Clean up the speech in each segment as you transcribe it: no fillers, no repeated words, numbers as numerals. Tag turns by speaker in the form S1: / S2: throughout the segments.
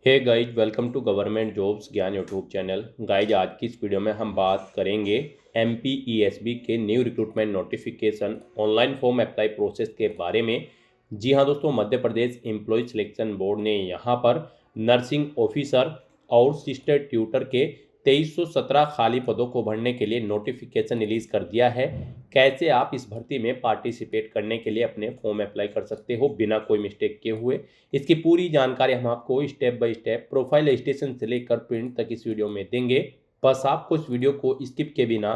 S1: Hey guys, welcome to government jobs Gyan YouTube channel. Guys, आज की इस वीडियो में हम बात करेंगे एमपीईएसबी के new recruitment notification online form apply process के बारे में। जी हाँ दोस्तों, Madhya Pradesh employ selection board ने यहाँ पर नर्सिंग ऑफिसर और सिस्टर ट्यूटर के 2317 खाली पदों को भरने के लिए नोटिफिकेशन रिलीज कर दिया है। कैसे आप इस भर्ती में पार्टिसिपेट करने के लिए अपने फॉर्म अप्लाई कर सकते हो बिना कोई मिस्टेक किए हुए, इसकी पूरी जानकारी हम आपको step by step profile registration से लेकर प्रिंट तक इस वीडियो में देंगे। बस आपको इस वीडियो को स्किप के बिना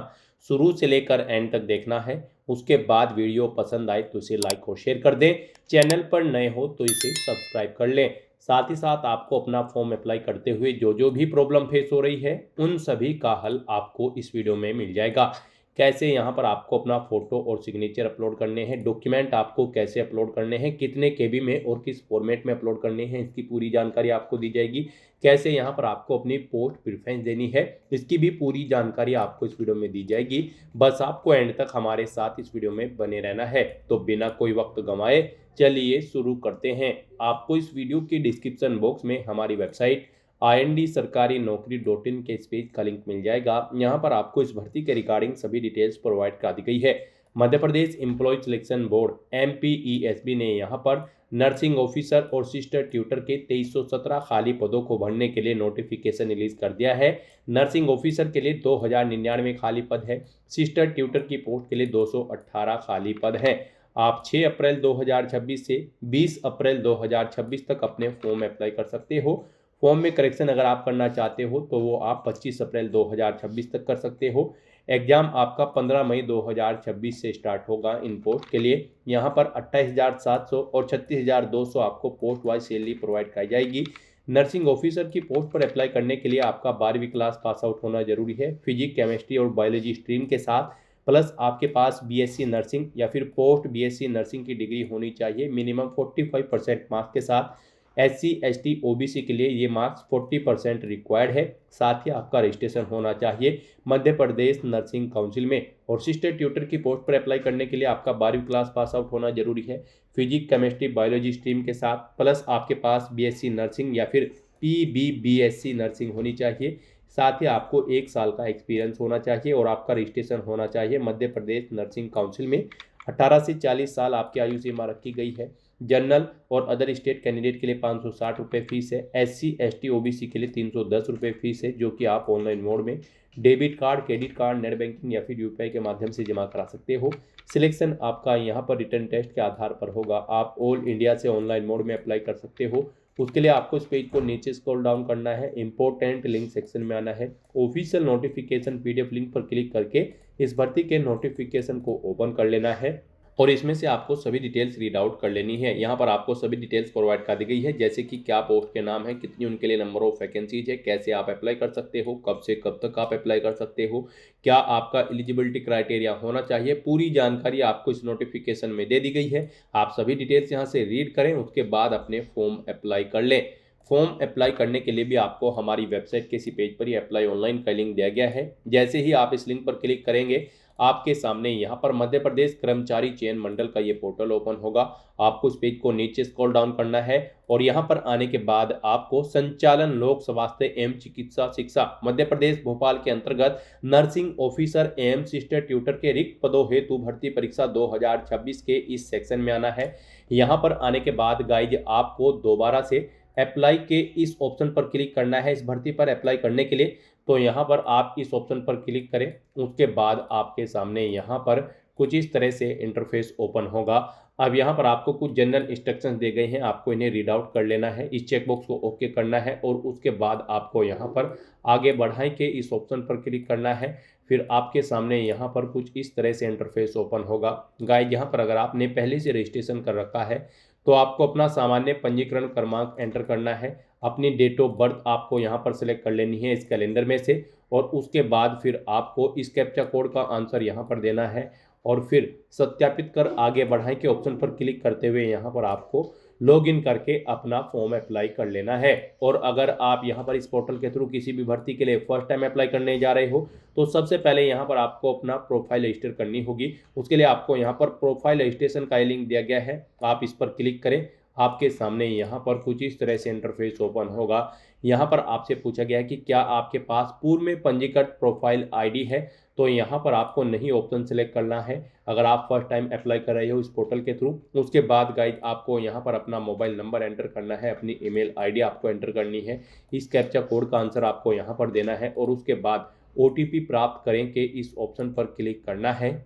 S1: शुरू से लेकर एंड तक देखना है। उसके बाद वीडियो पसंद आए तो इसे लाइक और शेयर कर दें। चैनल पर नए हो तो इसे सब्सक्राइब कर लें। साथ ही साथ आपको अपना फॉर्म अप्लाई करते हुए जो जो भी प्रॉब्लम फेस हो रही है उन सभी का हल आपको इस वीडियो में मिल जाएगा। कैसे यहाँ पर आपको अपना फोटो और सिग्नेचर अपलोड करने हैं, डॉक्यूमेंट आपको कैसे अपलोड करने हैं, कितने केबी में और किस फॉर्मेट में अपलोड करने हैं, इसकी पूरी जानकारी आपको दी जाएगी। कैसे यहाँ पर आपको अपनी पोस्ट प्रेफरेंस देनी है, इसकी भी पूरी जानकारी आपको इस वीडियो में दी जाएगी। बस आपको एंड तक हमारे साथ इस वीडियो में बने रहना है। तो बिना कोई वक्त गंवाए चलिए शुरू करते हैं। आपको इस वीडियो की डिस्क्रिप्शन बॉक्स में हमारी वेबसाइट ind-sarkari-naukri.in के इस पेज का लिंक मिल जाएगा। यहाँ पर आपको इस भर्ती के रिगार्डिंग सभी डिटेल्स प्रोवाइड करा दी गई है। Madhya Pradesh employ selection board एमपीईएसबी ने यहाँ पर नर्सिंग ऑफिसर और सिस्टर ट्यूटर के 2317 खाली पदों को भरने के लिए नोटिफिकेशन रिलीज कर दिया है। नर्सिंग ऑफिसर के लिए 2099 खाली पद है। सिस्टर ट्यूटर की पोस्ट के लिए 218 खाली पद है। आप 6 अप्रैल 2026 से 20 अप्रैल 2026 तक अपने फॉर्म अप्लाई कर सकते हो। फॉर्म में करेक्शन अगर आप करना चाहते हो तो वो आप 25 अप्रैल 2026 तक कर सकते हो। एग्जाम आपका 15 मई 2026 से स्टार्ट होगा इन पोस्ट के लिए। यहाँ पर 28,700 और 36,200 आपको पोस्ट वाइज सैलरी प्रोवाइड कराई जाएगी। नर्सिंग ऑफिसर की पोस्ट पर अप्लाई करने के लिए आपका 12वीं क्लास पास आउट होना जरूरी है, फिजिक्स केमिस्ट्री और बायोलॉजी स्ट्रीम के साथ, प्लस आपके पास बीएससी नर्सिंग या फिर पोस्ट बीएससी नर्सिंग की डिग्री होनी चाहिए मिनिमम 45% मार्क्स के साथ। SC ST OBC के लिए ये मार्क्स 40% रिक्वायर्ड है। साथ ही आपका रजिस्ट्रेशन होना चाहिए मध्य प्रदेश नर्सिंग काउंसिल में। और सिस्टर ट्यूटर की पोस्ट पर अप्लाई करने के लिए आपका 12वीं क्लास पास आउट होना जरूरी है, फिजिक्स केमिस्ट्री बायोलॉजी स्ट्रीम के साथ, प्लस आपके पास बीएससी नर्सिंग या फिर PBBSc नर्सिंग होनी चाहिए। साथ ही आपको 1 साल का एक्सपीरियंस होना चाहिए और आपका रजिस्ट्रेशन होना चाहिए मध्य प्रदेश नर्सिंग काउंसिल में। 18 से 40 साल आपकी आयु सीमा रखी गई है। जनरल और अदर स्टेट कैंडिडेट के लिए 560 रुपये फीस है। SC ST OBC के लिए 310 रुपये फीस है, जो कि आप ऑनलाइन मोड में debit card, credit card, net banking या फिर यूपीआई के माध्यम से जमा करा सकते हो। सिलेक्शन आपका यहाँ पर रिटर्न टेस्ट के आधार पर होगा। आप ऑल इंडिया से ऑनलाइन मोड में अप्लाई कर सकते हो। उसके लिए आपको इस पेज को नीचे स्क्रॉल डाउन करना है, इंपॉर्टेंट लिंक सेक्शन में आना है, ऑफिशियल नोटिफिकेशन PDF लिंक पर क्लिक करके इस भर्ती के नोटिफिकेशन को ओपन कर लेना है और इसमें से आपको सभी डिटेल्स रीड आउट कर लेनी है। यहाँ पर आपको सभी डिटेल्स प्रोवाइड कर दी गई है, जैसे कि क्या पोस्ट के नाम है, कितनी उनके लिए नंबर ऑफ वैकेंसीज है, कैसे आप अप्लाई कर सकते हो, कब से कब तक आप अप्लाई कर सकते हो, क्या आपका एलिजिबिलिटी क्राइटेरिया होना चाहिए। पूरी जानकारी आपको इस नोटिफिकेशन में दे दी गई है। आप सभी डिटेल्स यहाँ से रीड करें, उसके बाद अपने फॉर्म अप्लाई कर लें। फॉर्म अप्लाई करने के लिए भी आपको हमारी वेबसाइट के इसी पेज पर ही अप्लाई ऑनलाइन का लिंक दिया गया है। जैसे ही आप इस लिंक पर क्लिक करेंगे, आपके सामने यहाँ पर मध्य प्रदेश कर्मचारी चयन मंडल का ये पोर्टल ओपन होगा। आपको इस पेज को नीचे स्क्रॉल डाउन करना है और यहाँ पर आने के बाद आपको संचालन लोक स्वास्थ्य एवं चिकित्सा शिक्षा मध्य प्रदेश भोपाल के अंतर्गत नर्सिंग ऑफिसर एवं सिस्टर ट्यूटर के रिक्त पदों हेतु भर्ती परीक्षा 2026 के इस सेक्शन में आना है। यहाँ पर आने के बाद गाइज आपको दोबारा से अप्लाई के इस ऑप्शन पर क्लिक करना है इस भर्ती पर अप्लाई करने के लिए। तो यहाँ पर आप इस ऑप्शन पर क्लिक करें, उसके बाद आपके सामने यहाँ पर कुछ इस तरह से इंटरफेस ओपन होगा। अब यहाँ पर आपको कुछ जनरल इंस्ट्रक्शंस दे गए हैं, आपको इन्हें रीड आउट कर लेना है, इस चेकबॉक्स को ओके करना है और उसके बाद आपको यहाँ पर आगे बढ़ाएं के इस ऑप्शन पर क्लिक करना है। फिर आपके सामने यहाँ पर कुछ इस तरह से इंटरफेस ओपन होगा। गाइस, यहाँ पर अगर आपने पहले से रजिस्ट्रेशन कर रखा है तो आपको अपना सामान्य पंजीकरण क्रमांक एंटर करना है। अपनी डेट ऑफ बर्थ आपको यहाँ पर सिलेक्ट कर लेनी है इस कैलेंडर में से और उसके बाद फिर आपको इस कैप्चा कोड का आंसर यहाँ पर देना है और फिर सत्यापित कर आगे बढ़ाएं के ऑप्शन पर क्लिक करते हुए यहाँ पर आपको लॉगिन करके अपना फॉर्म अप्लाई कर लेना है। और अगर आप यहाँ पर इस पोर्टल के थ्रू किसी भी भर्ती के लिए फर्स्ट टाइम अप्लाई करने जा रहे हो तो सबसे पहले यहाँ पर आपको अपना प्रोफाइल रजिस्टर करनी होगी। उसके लिए आपको यहाँ पर प्रोफाइल रजिस्ट्रेशन का लिंक दिया गया है, आप इस पर क्लिक करें। आपके सामने यहाँ पर कुछ इस तरह से इंटरफेस ओपन होगा। यहाँ पर आपसे पूछा गया है कि क्या आपके पास पूर्व में पंजीकृत प्रोफाइल आईडी है, तो यहाँ पर आपको नहीं ऑप्शन सेलेक्ट करना है। अगर आप फर्स्ट टाइम अप्लाई कर रहे हो इस पोर्टल के थ्रू, उसके बाद गाइड आपको यहाँ पर अपना मोबाइल नंबर एंटर करना है, अपनी ईमेल आईडी आपको एंटर करनी है, इस कैप्चा कोड का आंसर आपको यहाँ पर देना है और उसके बाद OTP प्राप्त करें के इस ऑप्शन पर क्लिक करना है।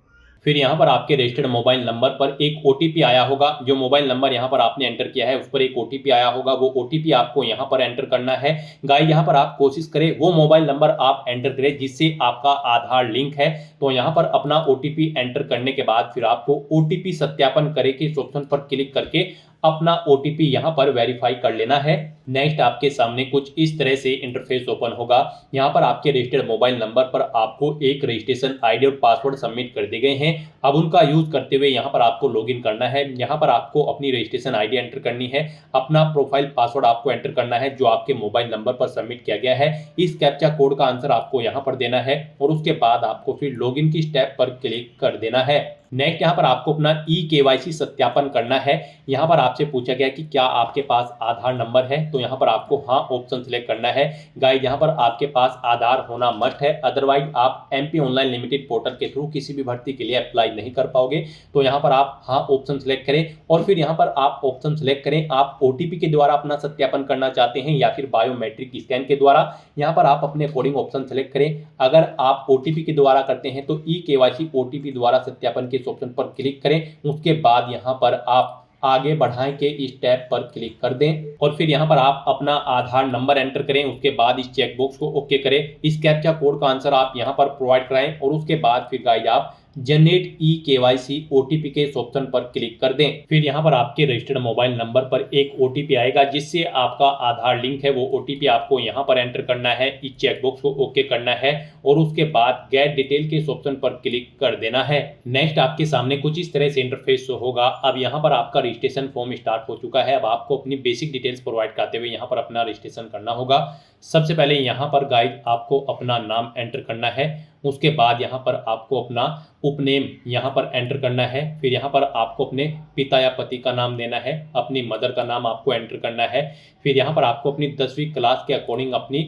S1: फिर यहाँ पर आपके रजिस्टर्ड मोबाइल नंबर पर एक OTP आया होगा। जो मोबाइल नंबर यहाँ पर आपने एंटर किया है उस पर एक OTP आया होगा, वो OTP आपको यहाँ पर एंटर करना है। गाइस यहाँ पर आप कोशिश करें वो मोबाइल नंबर आप एंटर करें जिससे आपका आधार लिंक है। तो यहाँ पर अपना OTP एंटर करने के बाद फिर आपको OTP सत्यापन करें के इस ऑप्शन पर क्लिक करके अपना OTP यहाँ पर वेरीफाई कर लेना है। नेक्स्ट आपके सामने कुछ इस तरह से इंटरफेस ओपन होगा। यहाँ पर आपके रजिस्टर्ड मोबाइल नंबर पर आपको एक रजिस्ट्रेशन आईडी और पासवर्ड सबमिट कर दिए गए हैं। अब उनका यूज करते हुए यहाँ पर आपको लॉगिन करना है। यहाँ पर आपको अपनी रजिस्ट्रेशन आईडी एंटर करनी है, अपना प्रोफाइल पासवर्ड आपको एंटर करना है जो आपके मोबाइल नंबर पर सबमिट किया गया है। इस कैप्चा कोड का आंसर आपको यहाँ पर देना है और उसके बाद आपको फिर लॉगिन की स्टेप पर क्लिक कर देना है। नेक्स्ट यहाँ पर आपको अपना eKYC सत्यापन करना है। यहाँ पर आपसे पूछा गया कि क्या आपके पास आधार नंबर है, तो यहाँ पर आपको हाँ ऑप्शन सिलेक्ट करना है। गाइस यहाँ पर आपके पास आधार होना मस्ट है, अदरवाइज आप MP ऑनलाइन लिमिटेड पोर्टल के थ्रू किसी भी भर्ती के लिए अप्लाई नहीं कर पाओगे। तो यहाँ पर आप हाँ ऑप्शन सिलेक्ट करें और फिर यहाँ पर आप ऑप्शन सिलेक्ट करें आप OTP के द्वारा अपना सत्यापन करना चाहते हैं या फिर बायोमेट्रिक स्कैन के द्वारा। यहाँ पर आप अपने अकॉर्डिंग ऑप्शन सिलेक्ट करें। अगर आप OTP के द्वारा करते हैं तो eKYC OTP द्वारा सत्यापन के ऑप्शन पर क्लिक करें। उसके बाद यहाँ पर आप आगे बढ़ाएं के इस टैब पर क्लिक कर दें और फिर यहाँ पर आप अपना आधार नंबर एंटर करें। उसके बाद इस चेक बॉक्स को ओके करें। इस कैप्चा कोड का आंसर आप यहाँ पर प्रोवाइड कराएं और उसके बाद फिर गाइस आप जनरेट eKYC OTP के इस ऑप्शन पर क्लिक कर दें। फिर यहाँ पर आपके रजिस्टर्ड मोबाइल नंबर पर एक OTP आएगा जिससे आपका आधार लिंक है। वो OTP आपको यहाँ पर एंटर करना है, इस चेक बॉक्स को ओके करना है और उसके बाद गेट डिटेल के इस ऑप्शन पर क्लिक कर देना है। नेक्स्ट आपके सामने कुछ इस तरह से इंटरफेस होगा। अब यहाँ पर आपका रजिस्ट्रेशन फॉर्म स्टार्ट हो चुका है। अब आपको अपनी बेसिक डिटेल्स प्रोवाइड करते हुए यहाँ पर अपना रजिस्ट्रेशन करना होगा। सबसे पहले यहाँ पर गाइड आपको अपना नाम एंटर करना है। उसके बाद यहाँ पर आपको अपना उपनेम यहाँ पर एंटर करना है। फिर यहाँ पर आपको अपने पिता या पति का नाम देना है, अपनी मदर का नाम आपको एंटर करना है। फिर यहाँ पर आपको अपनी 10वीं क्लास के अकॉर्डिंग अपनी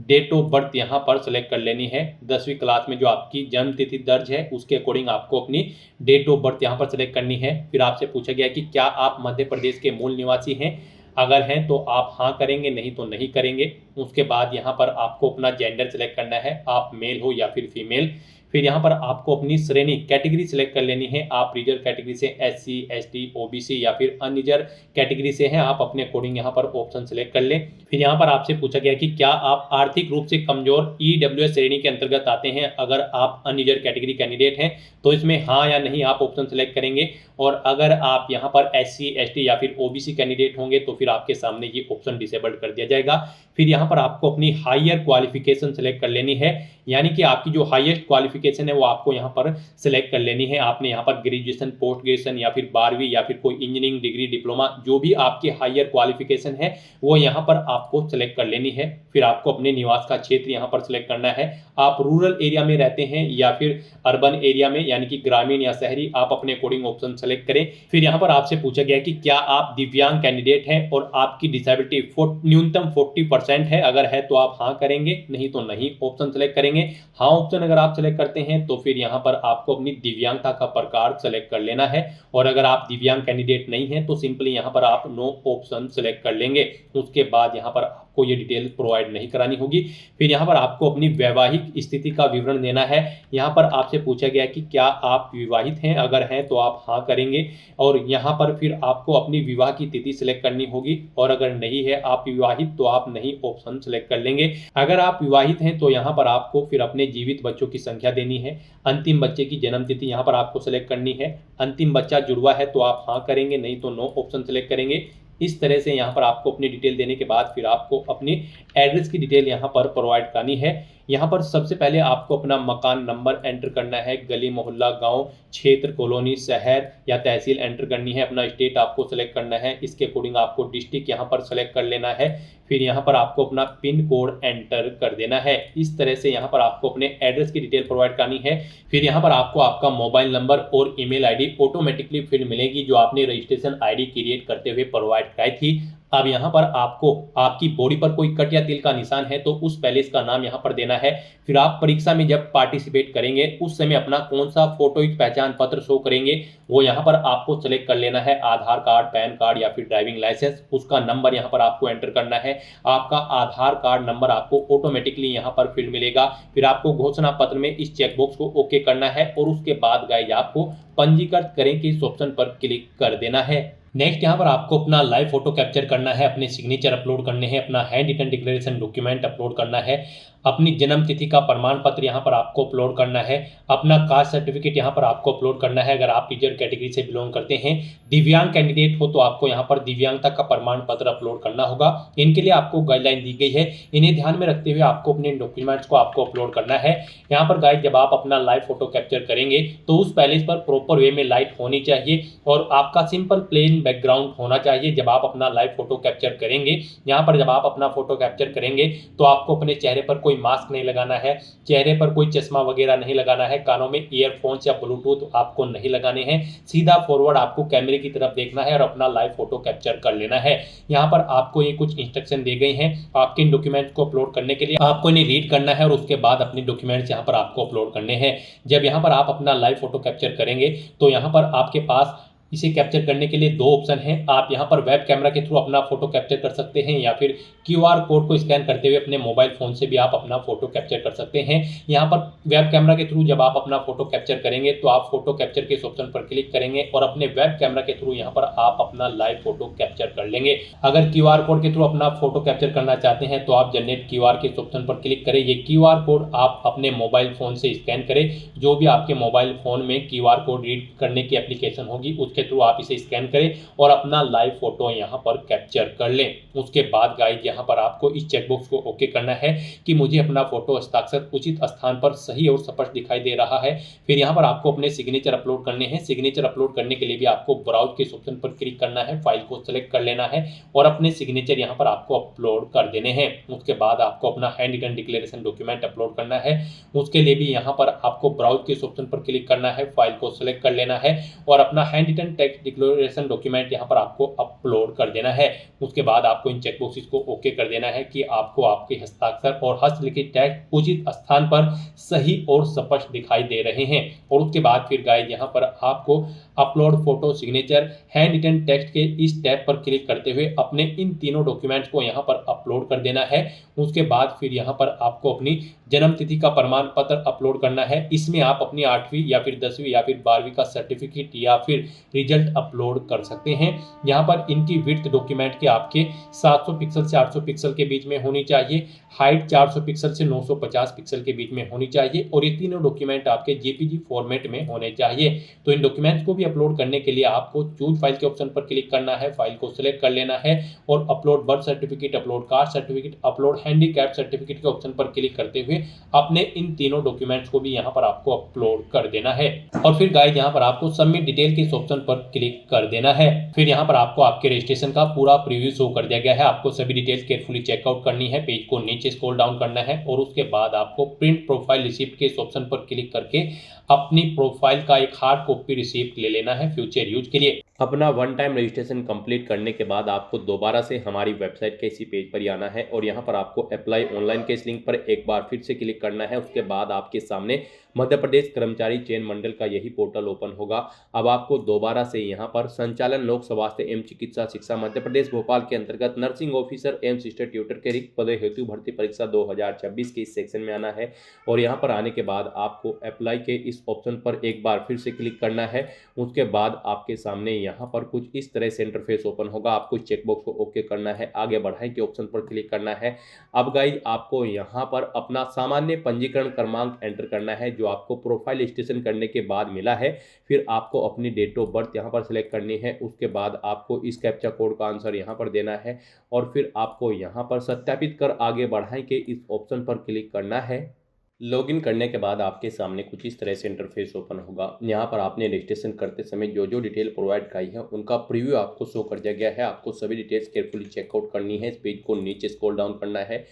S1: डेट ऑफ बर्थ यहाँ पर सेलेक्ट कर लेनी है। 10वीं क्लास में जो आपकी जन्म तिथि दर्ज है उसके अकॉर्डिंग आपको अपनी डेट ऑफ बर्थ यहाँ पर सेलेक्ट करनी है। फिर आपसे पूछा गया कि क्या आप मध्य प्रदेश के मूल निवासी हैं, अगर हैं तो आप हाँ करेंगे, नहीं तो नहीं करेंगे। उसके बाद यहाँ पर आपको अपना जेंडर सेलेक्ट करना है, आप मेल हो या फिर फीमेल। फिर यहाँ पर आपको अपनी श्रेणी कैटेगरी सेलेक्ट कर लेनी है, आप रिजर्व कैटेगरी से SC ST OBC या फिर अनरिजर्व कैटेगरी से हैं, आप अपने अकॉर्डिंग यहाँ पर ऑप्शन सेलेक्ट कर लें। फिर यहाँ पर आपसे पूछा गया कि क्या आप आर्थिक रूप से कमजोर EWS श्रेणी के अंतर्गत आते हैं। अगर आप अनरिजर्व कैटेगरी कैंडिडेट हैं तो इसमें हाँ या नहीं आप ऑप्शन सेलेक्ट करेंगे और अगर आप यहाँ पर SC ST या फिर OBC कैंडिडेट होंगे तो फिर आपके सामने ये ऑप्शन डिसेबल्ड कर दिया जाएगा। फिर यहाँ पर आपको अपनी हायर क्वालिफिकेशन सेलेक्ट कर लेनी है, यानी कि आपकी जो हाईएस्ट क्वालिफिकेशन है वो आपको यहाँ पर सिलेक्ट कर लेनी है। आपने यहाँ पर ग्रेजुएशन, पोस्ट ग्रेजुएशन या फिर 12वीं या फिर कोई इंजीनियरिंग डिग्री, डिप्लोमा, जो भी आपकी हायर क्वालिफिकेशन है वो यहाँ पर आपको सिलेक्ट कर लेनी है। फिर आपको अपने निवास का क्षेत्र यहाँ पर सिलेक्ट करना है, आप रूरल एरिया में रहते हैं या फिर अर्बन एरिया में यानी कि ग्रामीण या शहरी, आप अपने अकॉर्डिंग ऑप्शन सेलेक्ट करें। फिर यहाँ पर आपसे पूछा गया कि क्या आप दिव्यांग कैंडिडेट हैं और आपकी डिसेबिलिटी न्यूनतम 40% है, अगर है तो आप हाँ करेंगे, नहीं तो नहीं ऑप्शन सेलेक्ट करेंगे। हाँ ऑप्शन अगर आप सेलेक्ट करते हैं तो फिर यहाँ पर आपको अपनी दिव्यांगता का प्रकार सेलेक्ट कर लेना है और अगर आप दिव्यांग कैंडिडेट नहीं हैं तो सिंपली यहाँ पर आप नो ऑप्शन सेलेक्ट कर लेंगे। उसके बाद यहाँ पर आपको ये डिटेल प्रोवाइड नहीं करानी होगी। फिर यहाँ पर आपको अपनी वैवाहिक स्थिति का विवरण देना है। यहाँ पर आपसे पूछा गया कि क्या आप विवाहित हैं, अगर हैं तो आप हाँ करेंगे और यहाँ पर फिर आपको अपनी विवाह की तिथि सेलेक्ट करनी होगी और अगर नहीं है आप विवाहित तो आप नहीं ऑप्शन सेलेक्ट कर लेंगे। अगर आप विवाहित हैं तो यहाँ पर आपको फिर अपने जीवित बच्चों की संख्या देनी है, अंतिम बच्चे की जन्म तिथि यहाँ पर आपको सेलेक्ट करनी है। अंतिम बच्चा जुड़वा है तो आप हाँ करेंगे, नहीं तो नो ऑप्शन सेलेक्ट करेंगे। इस तरह से यहाँ पर आपको अपनी डिटेल देने के बाद फिर आपको अपनी एड्रेस की डिटेल यहाँ पर प्रोवाइड करनी है। यहाँ पर सबसे पहले आपको अपना मकान नंबर एंटर करना है, गली मोहल्ला गांव क्षेत्र कॉलोनी शहर या तहसील एंटर करनी है, अपना स्टेट आपको सेलेक्ट करना है, इसके अकॉर्डिंग आपको डिस्ट्रिक्ट यहाँ पर सेलेक्ट कर लेना है। फिर यहाँ पर आपको अपना पिन कोड एंटर कर देना है। इस तरह से यहाँ पर आपको अपने एड्रेस की डिटेल प्रोवाइड करनी है। फिर यहाँ पर आपको आपका मोबाइल नंबर और ईमेल आईडी ऑटोमेटिकली फिर मिलेगी जो आपने रजिस्ट्रेशन आईडी क्रिएट करते हुए प्रोवाइड कराई थी। अब यहाँ पर आपको आपकी बॉडी पर कोई कट या तिल का निशान है तो उस पैलेस का नाम यहाँ पर देना है। फिर आप परीक्षा में जब पार्टिसिपेट करेंगे उस समय अपना कौन सा फोटोयुक्त पहचान पत्र शो करेंगे वो यहाँ पर आपको सेलेक्ट कर लेना है, आधार कार्ड, पैन कार्ड या फिर ड्राइविंग लाइसेंस, उसका नंबर यहाँ पर आपको एंटर करना है। आपका आधार कार्ड नंबर आपको ऑटोमेटिकली यहाँ पर फिर मिलेगा। फिर आपको घोषणा पत्र में इस चेकबॉक्स को ओके करना है और उसके बाद गाइज आपको पंजीकृत करें के इस ऑप्शन पर क्लिक कर देना है। नेक्स्ट यहाँ पर आपको अपना लाइव फोटो कैप्चर करना है, अपने सिग्नेचर अपलोड करने हैं, अपना hand written declaration document upload करना है, अपनी जन्म तिथि का प्रमाण पत्र यहाँ पर आपको अपलोड करना है, अपना कास्ट सर्टिफिकेट यहाँ पर आपको अपलोड करना है अगर आप रिजर्व कैटेगरी से बिलोंग करते हैं। दिव्यांग कैंडिडेट हो तो आपको यहाँ पर दिव्यांगता का प्रमाण पत्र अपलोड करना होगा। इनके लिए आपको गाइडलाइन दी गई है, इन्हें ध्यान में रखते हुए आपको अपने डॉक्यूमेंट्स को आपको अपलोड करना है। यहाँ पर गाइड जब आप अपना लाइव फोटो कैप्चर करेंगे तो उस पैलेस पर प्रॉपर वे में लाइट होनी चाहिए और आपका सिंपल प्लेन बैकग्राउंड होना चाहिए जब आप अपना लाइव फोटो कैप्चर करेंगे। यहाँ पर जब आप अपना फोटो कैप्चर करेंगे तो आपको अपने चेहरे पर कोई मास्क नहीं लगाना है, चेहरे पर कोई चश्मा वगैरह नहीं लगाना है, कानों में ईयरफोन्स या ब्लूटूथ आपको नहीं लगाने हैं, सीधा फॉरवर्ड आपको कैमरे की तरफ देखना है और अपना लाइव फोटो कैप्चर कर लेना है। यहाँ पर आपको ये कुछ इंस्ट्रक्शन दी गई हैं आपके इन डॉक्यूमेंट्स को अपलोड करने के लिए, आपको इन्हें रीड करना है और उसके बाद अपने डॉक्यूमेंट्स यहाँ पर आपको अपलोड करने हैं। जब यहाँ पर आप अपना लाइव फोटो कैप्चर करेंगे तो यहाँ पर आपके पास इसे कैप्चर करने के लिए दो ऑप्शन हैं। आप यहाँ पर वेब कैमरा के थ्रू अपना फोटो कैप्चर कर सकते हैं या फिर क्यूआर कोड को स्कैन करते हुए अपने मोबाइल फोन से भी आप अपना फोटो कैप्चर कर सकते हैं। यहाँ पर वेब कैमरा के थ्रू जब आप अपना फोटो कैप्चर करेंगे तो आप फोटो कैप्चर के इस ऑप्शन पर क्लिक करेंगे और अपने वेब कैमरा के थ्रू यहाँ पर आप अपना लाइव फोटो कैप्चर कर लेंगे। अगर क्यूआर कोड के थ्रू अपना फोटो कैप्चर करना चाहते हैं तो आप जनरेट क्यूआर के इस ऑप्शन पर क्लिक करें। ये क्यूआर कोड आप अपने मोबाइल फोन से स्कैन करें, जो भी आपके मोबाइल फोन में क्यूआर कोड रीड करने की एप्लीकेशन होगी उसके थ्रू आप इसे स्कैन करें और अपना लाइव फोटो यहाँ पर कैप्चर कर लें। उसके बाद गाइड यहाँ पर आपको इस चेकबॉक्स को ओके करना है कि मुझे अपना फोटो हस्ताक्षर उचित स्थान पर सही और स्पष्ट दिखाई दे रहा है। फिर यहाँ पर आपको अपने सिग्नेचर अपलोड करने हैं। सिग्नेचर अपलोड करने के लिए भी आपको ब्राउज के ऑप्शन पर क्लिक करना है, फाइल को सेलेक्ट कर लेना है और अपने सिग्नेचर यहाँ पर आपको अपलोड कर देने हैं। उसके बाद आपको अपना hand written declaration document upload करना है। उसके लिए भी यहाँ पर आपको ब्राउज के ऑप्शन पर क्लिक करना है, फाइल को सेलेक्ट कर लेना है और अपना hand written text declaration document यहाँ पर आपको अपलोड कर देना है। उसके बाद आपको इन चेकबॉक्सेस को ओके कर देना है कि आपको आपके हस्ताक्षर और हस्तलिखित टेक्स्ट उचित स्थान पर सही और स्पष्ट दिखाई दे रहे हैं। और उसके बाद फिर गाइस यहाँ पर आपको upload photo signature hand written text के इस टैब पर क्लिक करते हुए अपने इन तीनों डॉक्यूमेंट्स को यहाँ पर अपलोड कर देना है। उसके बाद फिर यहाँ पर आपको अपनी जन्म तिथि का प्रमाण पत्र अपलोड करना है। इसमें आप अपनी 8वीं या फिर 10वीं या फिर 12वीं का सर्टिफिकेट या फिर रिजल्ट अपलोड कर सकते हैं। यहाँ पर इनकी विड्थ डॉक्यूमेंट के आपके 700 पिक्सल से 800 पिक्सल के बीच में होनी चाहिए, हाइट 400 पिक्सल से 950 पिक्सल के बीच में होनी चाहिए और ये तीनों डॉक्यूमेंट आपके जेपीजी फॉर्मेट में होने चाहिए। तो इन डॉक्यूमेंट्स को भी अपलोड करने के लिए आपको चूज फाइल के ऑप्शन पर क्लिक करना है, फाइल को सिलेक्ट कर लेना है और upload birth certificate, upload caste certificate, upload handicap certificate के ऑप्शन पर क्लिक करते हुए अपने इन तीनों डॉक्यूमेंट्स को भी यहाँ पर आपको अपलोड कर देना है। और फिर गाइस यहाँ पर आपको सबमिट डिटेल के इस ऑप्शन पर क्लिक कर देना है। फिर यहाँ पर आपको आपके रजिस्ट्रेशन का पूरा प्रीव्यू शो कर दिया गया है। आपको सभी डिटेल्स केयरफुली चेकआउट करनी है, पेज को नीचे स्क्रॉल डाउन करना है और उसके बाद आपको प्रिंट प्रोफाइल रिसिप्ट के इस ऑप्शन पर क्लिक करके अपनी प्रोफाइल का एक हार्ड कॉपी रिसिप्ट ले लेना है फ्यूचर यूज के लिए। अपना वन टाइम रजिस्ट्रेशन कंप्लीट करने के बाद आपको दोबारा से हमारी वेबसाइट के इसी पेज पर ही आना है और यहाँ पर आपको अप्लाई ऑनलाइन के इस लिंक पर एक बार फिर से क्लिक करना है। उसके बाद आपके सामने मध्य प्रदेश कर्मचारी चयन मंडल का यही पोर्टल ओपन होगा। अब आपको दोबारा से यहाँ पर संचालन लोक स्वास्थ्य एवं चिकित्सा शिक्षा मध्य प्रदेश भोपाल के अंतर्गत नर्सिंग ऑफिसर एवं सिस्टर ट्यूटर के रिक्त पदों हेतु भर्ती परीक्षा 2026 के इस सेक्शन में आना है और यहाँ पर आने के बाद आपको अप्लाई के इस ऑप्शन पर एक बार फिर से क्लिक करना है। उसके बाद आपके सामने यहाँ पर कुछ इस तरह से इंटरफेस ओपन होगा। आपको चेक बॉक्स को ओके करना है, आगे बढ़ाएं के ऑप्शन पर क्लिक करना है। अब गाइज आपको यहाँ पर अपना सामान्य पंजीकरण क्रमांक एंटर करना है जो आपको प्रोफाइल रजिस्ट्रेशन करने के बाद मिला है। फिर आपको अपनी डेट ऑफ बर्थ यहाँ पर सिलेक्ट करनी है। उसके बाद आपको इस कैप्चा कोड का आंसर यहाँ पर देना है और फिर आपको यहाँ पर सत्यापित कर आगे बढ़ाएं के इस ऑप्शन पर क्लिक करना है। लॉगिन करने के बाद आपके सामने कुछ इस तरह से इंटरफेस ओपन होगा। यहाँ पर आपने रजिस्ट्रेशन करते समय जो जो डिटेल प्रोवाइड कराई है उनका प्रीव्यू आपको शो कर दिया गया है। आपको सभी डिटेल्स केयरफुली चेकआउट करनी है। इस पेज को नीचे स्क्रॉल डाउन करना है।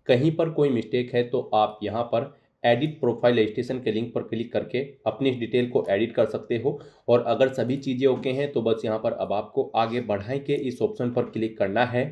S1: कहीं पर कोई मिस्टेक है तो आप यहाँ पर एडिट प्रोफाइल रजिस्ट्रेशन के लिंक पर क्लिक करके अपनी इस डिटेल को एडिट कर सकते हो। और अगर सभी चीज़ें ओके हैं तो बस यहाँ पर अब आपको आगे बढ़ाएं के इस ऑप्शन पर क्लिक करना है।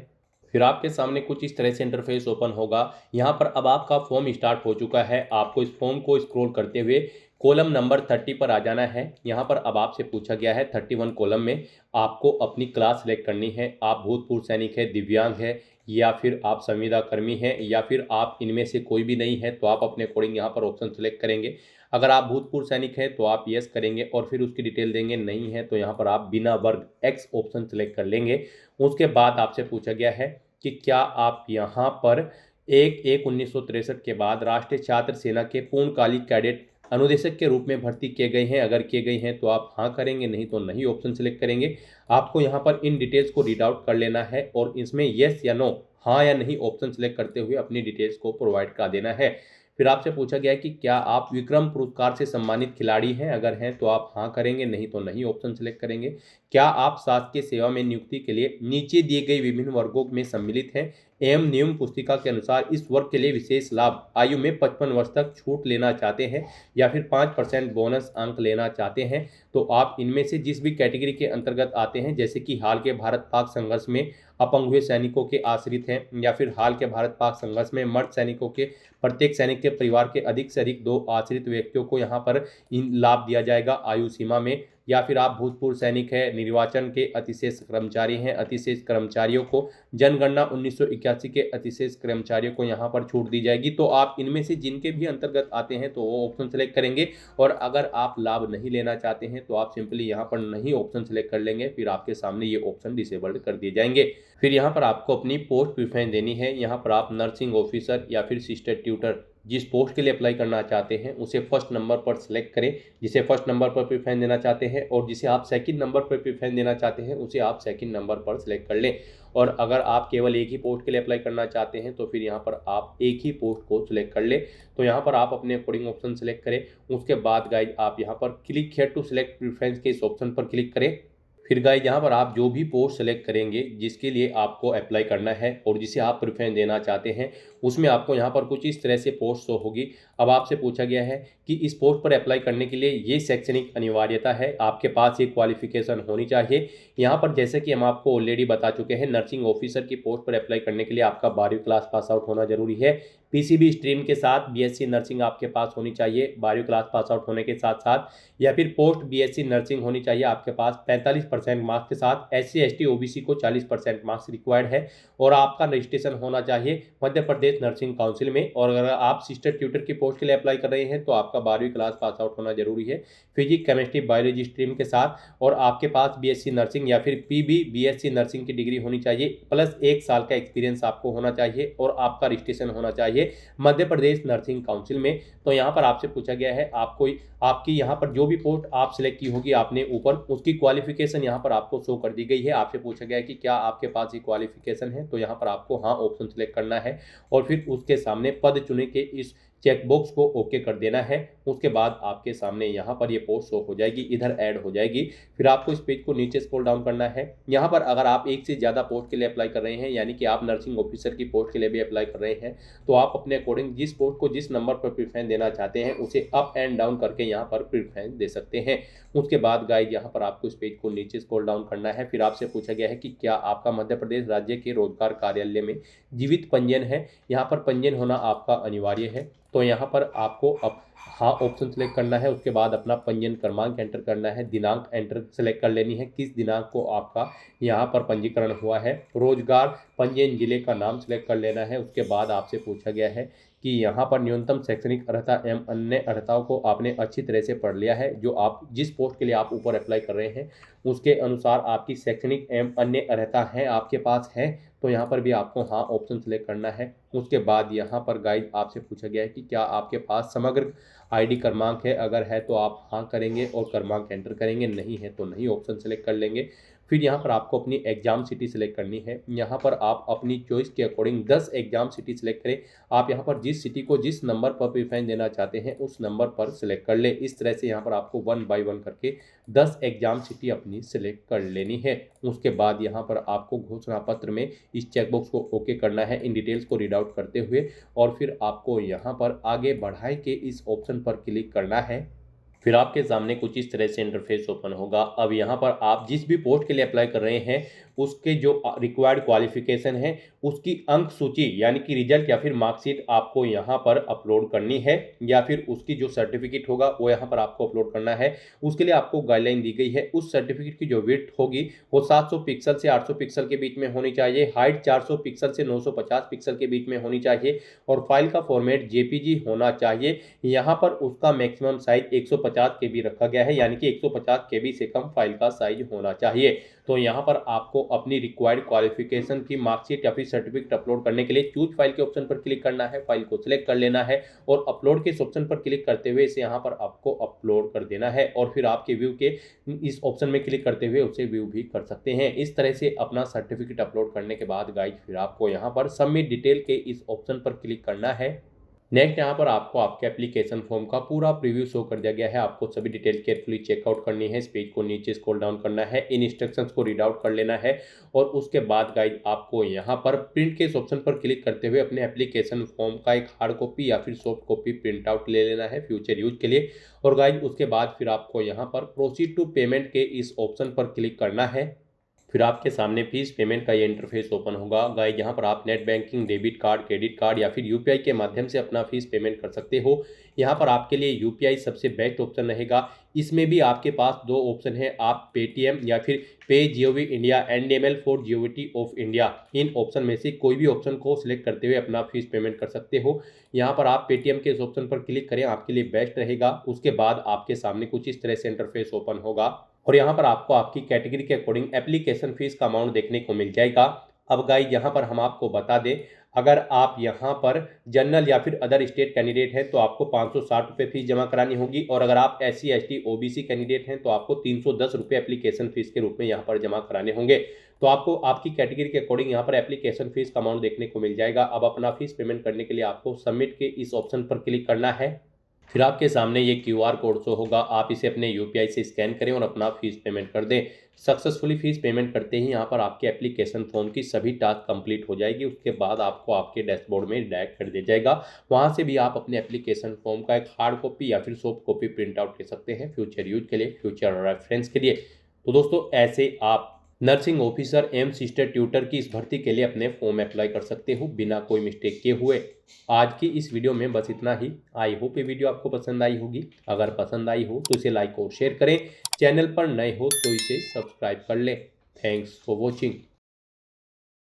S1: फिर आपके सामने कुछ इस तरह से इंटरफेस ओपन होगा। यहाँ पर अब आपका फॉर्म स्टार्ट हो चुका है। आपको इस फॉर्म को स्क्रॉल करते हुए कॉलम नंबर 30 पर आ जाना है। यहाँ पर अब आपसे पूछा गया है 31 कॉलम में आपको अपनी क्लास सेलेक्ट करनी है। आप भूतपूर्व सैनिक है, दिव्यांग है या फिर आप संविदा कर्मी हैं या फिर आप इनमें से कोई भी नहीं है तो आप अपने अकॉर्डिंग यहाँ पर ऑप्शन सेलेक्ट करेंगे। अगर आप भूतपूर्व सैनिक हैं तो आप यस करेंगे और फिर उसकी डिटेल देंगे। नहीं है तो यहाँ पर आप बिना वर्ग एक्स ऑप्शन सेलेक्ट कर लेंगे। उसके बाद आपसे पूछा गया है कि क्या आप यहाँ पर 1/1/1963 के बाद राष्ट्रीय छात्र सेना के पूर्णकालिक कैडेट अनुदेशक के रूप में भर्ती किए गए हैं। अगर किए गए हैं तो आप हाँ करेंगे, नहीं तो नहीं ऑप्शन सेलेक्ट करेंगे। आपको यहाँ पर इन डिटेल्स को रीड आउट कर लेना है और इसमें यस या नो, हाँ या नहीं ऑप्शन सेलेक्ट करते हुए अपनी डिटेल्स को प्रोवाइड कर देना है। फिर आपसे पूछा गया है कि क्या आप विक्रम पुरस्कार से सम्मानित खिलाड़ी हैं। अगर हैं तो आप हाँ करेंगे, नहीं तो नहीं ऑप्शन सेलेक्ट करेंगे। क्या आप शासकीय सेवा में नियुक्ति के लिए नीचे दिए गए विभिन्न वर्गों में सम्मिलित हैं एवं नियम पुस्तिका के अनुसार इस वर्ग के लिए विशेष लाभ आयु में 55 वर्ष तक छूट लेना चाहते हैं या फिर 5% बोनस अंक लेना चाहते हैं। तो आप इनमें से जिस भी कैटेगरी के अंतर्गत आते हैं, जैसे कि हाल के भारत पाक संघर्ष में अपंग हुए सैनिकों के आश्रित हैं या फिर हाल के भारत पाक संघर्ष में मर्द सैनिकों के प्रत्येक सैनिक के परिवार के अधिक से अधिक 2 आश्रित व्यक्तियों को यहाँ पर इन लाभ दिया जाएगा आयु सीमा में। या फिर आप भूतपूर्व सैनिक है, निर्वाचन के अतिशेष कर्मचारी हैं, अतिशेष कर्मचारियों को जनगणना 1981 के अतिशेष कर्मचारियों को यहाँ पर छूट दी जाएगी। तो आप इनमें से जिनके भी अंतर्गत आते हैं तो वो ऑप्शन सेलेक्ट करेंगे। और अगर आप लाभ नहीं लेना चाहते हैं तो आप सिंपली यहाँ पर नहीं ऑप्शन सेलेक्ट कर लेंगे। फिर आपके सामने ये ऑप्शन डिसेबल्ड कर दिए जाएंगे। फिर यहाँ पर आपको अपनी पोस्ट प्रेफरेंस देनी है। यहाँ पर आप नर्सिंग ऑफिसर या फिर सिस्टर ट्यूटर जिस पोस्ट के लिए अप्लाई करना चाहते हैं उसे फर्स्ट नंबर पर सिलेक्ट करें, जिसे फर्स्ट नंबर पर प्रेफरेंस देना चाहते हैं, और जिसे आप सेकंड नंबर पर प्रेफरेंस देना चाहते हैं उसे आप सेकंड नंबर पर सिलेक्ट कर लें। और अगर आप केवल एक ही पोस्ट के लिए अप्लाई करना चाहते हैं तो फिर यहाँ पर आप एक ही पोस्ट को सिलेक्ट कर लें। तो यहाँ पर आप अपने अकॉर्डिंग ऑप्शन सेलेक्ट करें। उसके बाद गाइज आप यहाँ पर click here to select preference के इस ऑप्शन पर क्लिक करें। फिर गाइज यहाँ पर आप जो भी पोस्ट सेलेक्ट करेंगे जिसके लिए आपको अप्लाई करना है और जिसे आप प्रेफरेंस देना चाहते हैं उसमें आपको यहाँ पर कुछ इस तरह से पोस्ट शो होगी। अब आपसे पूछा गया है कि इस पोस्ट पर अप्लाई करने के लिए ये शैक्षणिक अनिवार्यता है, आपके पास ये क्वालिफिकेशन होनी चाहिए। यहाँ पर जैसे कि हम आपको ऑलरेडी बता चुके हैं, नर्सिंग ऑफिसर की पोस्ट पर अप्लाई करने के लिए आपका 12वीं क्लास पास आउट होना जरूरी है। पीसीबी स्ट्रीम के साथ बीएससी नर्सिंग आपके पास होनी चाहिए 12वीं क्लास पास आउट होने के साथ साथ, या फिर पोस्ट बीएससी नर्सिंग होनी चाहिए आपके पास 45% मार्क्स के साथ। एससी एसटी ओबीसी को 40% मार्क्स रिक्वायर्ड है और आपका रजिस्ट्रेशन होना चाहिए मध्य प्रदेश नर्सिंग काउंसिल में। और अगर आप सिस्टर ट्यूटर की पोस्ट के लिए अप्लाई कर रहे हैं तो आपका 12वीं क्लास पास आउट होना जरूरी है फिजिक्स केमिस्ट्री बायोलॉजी स्ट्रीम के साथ, और आपके पास बीएससी नर्सिंग या फिर पीबी बीएससी नर्सिंग की डिग्री होनी चाहिए, प्लस 1 साल का एक्सपीरियंस आपको होना चाहिए और आपका रजिस्ट्रेशन होना चाहिए मध्य प्रदेश नर्सिंग काउंसिल में। तो यहाँ पर आपसे पूछा गया है आपको आपकी यहाँ पर जो भी पोस्ट आप सिलेक्ट की होगी आपने ऊपर, उसकी क्वालिफिकेशन यहाँ पर आपको शो कर दी गई है। आपसे पूछा गया है कि क्या आपके पास ये क्वालिफिकेशन है, तो यहाँ पर आपको हाँ ऑप्शन सिलेक्ट करना है और फिर उसके सामने पद चुने के इस चेक बॉक्स को ओके कर देना है। उसके बाद आपके सामने यहाँ पर ये पोस्ट शो हो जाएगी, इधर ऐड हो जाएगी। फिर आपको इस पेज को नीचे स्क्रॉल डाउन करना है। यहाँ पर अगर आप एक से ज़्यादा पोस्ट के लिए अप्लाई कर रहे हैं, यानी कि आप नर्सिंग ऑफिसर की पोस्ट के लिए भी अप्लाई कर रहे हैं, तो आप अपने अकॉर्डिंग जिस पोस्ट को जिस नंबर पर प्रेफरेंस देना चाहते हैं उसे अप एंड डाउन करके यहाँ पर प्रेफरेंस दे सकते हैं। उसके बाद गाइज यहाँ पर आपको इस पेज को नीचे स्क्रॉल डाउन करना है। फिर आपसे पूछा गया है कि क्या आपका मध्य प्रदेश राज्य के रोजगार कार्यालय में जीवित पंजीयन है। यहाँ पर पंजीयन होना आपका अनिवार्य है। तो यहाँ पर आपको अब हाँ ऑप्शन सेलेक्ट करना है। उसके बाद अपना पंजीयन क्रमांक एंटर करना है, दिनांक एंटर सेलेक्ट कर लेनी है, किस दिनांक को आपका यहाँ पर पंजीकरण हुआ है, रोजगार पंजीयन जिले का नाम सेलेक्ट कर लेना है। उसके बाद आपसे पूछा गया है कि यहाँ पर न्यूनतम शैक्षणिक अर्हता एवं अन्य अर्हताओं को आपने अच्छी तरह से पढ़ लिया है। जो आप जिस पोस्ट के लिए आप ऊपर अप्लाई कर रहे हैं उसके अनुसार आपकी शैक्षणिक एवं अन्य अर्हता है आपके पास है, तो यहाँ पर भी आपको हाँ ऑप्शन सेलेक्ट करना है। उसके बाद यहाँ पर गाइड आपसे पूछा गया है कि क्या आपके पास समग्र आईडी क्रमांक है, अगर है तो आप हाँ करेंगे और क्रमांक एंटर करेंगे, नहीं है तो नहीं ऑप्शन सेलेक्ट कर लेंगे। फिर यहाँ पर आपको अपनी एग्जाम सिटी सेलेक्ट करनी है। यहाँ पर आप अपनी चॉइस के अकॉर्डिंग 10 एग्जाम सिटी सेलेक्ट करें। आप यहाँ पर जिस सिटी को जिस नंबर पर प्रेफरेंस देना चाहते हैं उस नंबर पर सिलेक्ट कर ले। इस तरह से यहाँ पर आपको 1 बाय 1 करके 10 एग्जाम सिटी अपनी सिलेक्ट कर लेनी है। उसके बाद यहाँ पर आपको घोषणा पत्र में इस चेकबॉक्स को ओके करना है इन डिटेल्स को रीड आउट करते हुए, और फिर आपको यहाँ पर आगे बढ़ाए के इस ऑप्शन पर क्लिक करना है। फिर आपके सामने कुछ इस तरह से इंटरफेस ओपन होगा। अब यहाँ पर आप जिस भी पोस्ट के लिए अप्लाई कर रहे हैं उसके जो रिक्वायर्ड क्वालिफिकेशन है उसकी अंक सूची यानी कि रिजल्ट या फिर मार्कशीट आपको यहाँ पर अपलोड करनी है, या फिर उसकी जो सर्टिफिकेट होगा वो यहाँ पर आपको अपलोड करना है। उसके लिए आपको गाइडलाइन दी गई है। उस सर्टिफिकेट की जो विड्थ होगी वो 700 पिक्सल से 800 पिक्सल के बीच में होनी चाहिए, हाइट 400 पिक्सल से 950 पिक्सल के बीच में होनी चाहिए, और फाइल का फॉर्मेट जेपीजी होना चाहिए। यहाँ पर उसका मैक्सिमम साइज 150 केबी रखा गया है, यानी कि 150 केबी से कम फाइल का साइज होना चाहिए। तो यहाँ पर आपको अपनी रिक्वायर्ड क्वालिफिकेशन की मार्कशीट या फिर सर्टिफिकेट अपलोड करने के लिए चूज फाइल के ऑप्शन पर क्लिक करना है, फाइल को सिलेक्ट कर लेना है और अपलोड के इस ऑप्शन पर क्लिक करते हुए इसे यहाँ पर आपको अपलोड कर देना है, और फिर आपके व्यू के इस ऑप्शन में क्लिक करते हुए उसे व्यू भी कर सकते हैं। इस तरह से अपना सर्टिफिकेट अपलोड करने के बाद गाइस फिर आपको यहाँ पर सबमिट डिटेल के इस ऑप्शन पर क्लिक करना है। नेक्स्ट यहाँ पर आपको आपके एप्लीकेशन फॉर्म का पूरा प्रीव्यू शो कर दिया गया है। आपको सभी डिटेल केयरफुली चेकआउट करनी है, इस पेज को नीचे स्क्रॉल डाउन करना है, इन इंस्ट्रक्शंस को रीड आउट कर लेना है, और उसके बाद गाइड आपको यहाँ पर प्रिंट के इस ऑप्शन पर क्लिक करते हुए अपने एप्लीकेशन फॉर्म का एक हार्ड कॉपी या फिर सॉफ्ट कॉपी प्रिंट आउट ले लेना है फ्यूचर यूज के लिए। और गाइड उसके बाद फिर आपको यहाँ पर प्रोसीड टू पेमेंट के इस ऑप्शन पर क्लिक करना है। फिर आपके सामने फीस पेमेंट का ये इंटरफेस ओपन होगा। गाइस यहाँ पर आप net banking, debit card, credit card या फिर यूपीआई के माध्यम से अपना फीस पेमेंट कर सकते हो। यहाँ पर आपके लिए यूपीआई सबसे बेस्ट ऑप्शन रहेगा। इसमें भी आपके पास दो ऑप्शन है, आप पेटीएम या फिर pay GOV India, NDML for GOT of India, इन ऑप्शन में से कोई भी ऑप्शन को सिलेक्ट करते हुए अपना फीस पेमेंट कर सकते हो। यहाँ पर आप पेटीएम के इस ऑप्शन पर क्लिक करें, आपके लिए बेस्ट रहेगा। उसके बाद आपके सामने कुछ इस तरह से इंटरफेस ओपन होगा, और यहाँ पर आपको आपकी कैटेगरी के अकॉर्डिंग एप्लीकेशन फीस का अमाउंट देखने को मिल जाएगा। अब गाइस यहाँ पर हम आपको बता दें, अगर आप यहाँ पर जनरल या फिर अदर स्टेट कैंडिडेट हैं तो आपको 560 रुपये फीस जमा करानी होगी, और अगर आप SC ST OBC कैंडिडेट हैं तो आपको 310 रुपये एप्लीकेशन फीस के रूप में यहाँ पर जमा कराने होंगे। तो आपको आपकी कैटेगरी के अकॉर्डिंग यहाँ पर एप्लीकेशन फीस का अमाउंट देखने को मिल जाएगा। अब अपना फीस पेमेंट करने के लिए आपको सबमिट के इस ऑप्शन पर क्लिक करना है। फिर आपके सामने ये QR कोड शो होगा, आप इसे अपने UPI से स्कैन करें और अपना फीस पेमेंट कर दें। सक्सेसफुली फीस पेमेंट करते ही यहाँ पर आपके एप्लीकेशन फॉर्म की सभी टास्क कंप्लीट हो जाएगी। उसके बाद आपको आपके डैशबोर्ड में डायरेक्ट कर दिया जाएगा। वहाँ से भी आप अपने एप्लीकेशन फॉर्म का एक हार्ड कॉपी या फिर सॉफ्ट कॉपी प्रिंट आउट ले सकते हैं फ्यूचर यूज के लिए, फ्यूचर रेफरेंस के लिए। तो दोस्तों ऐसे आप नर्सिंग ऑफिसर एवं सिस्टर ट्यूटर की इस भर्ती के लिए अपने फॉर्म अप्लाई कर सकते हो बिना कोई मिस्टेक किए हुए। आज की इस वीडियो में बस इतना ही। आई होप ये वीडियो आपको पसंद आई होगी। अगर पसंद आई हो तो इसे लाइक और शेयर करें। चैनल पर नए हो तो इसे सब्सक्राइब कर लें। Thanks for watching.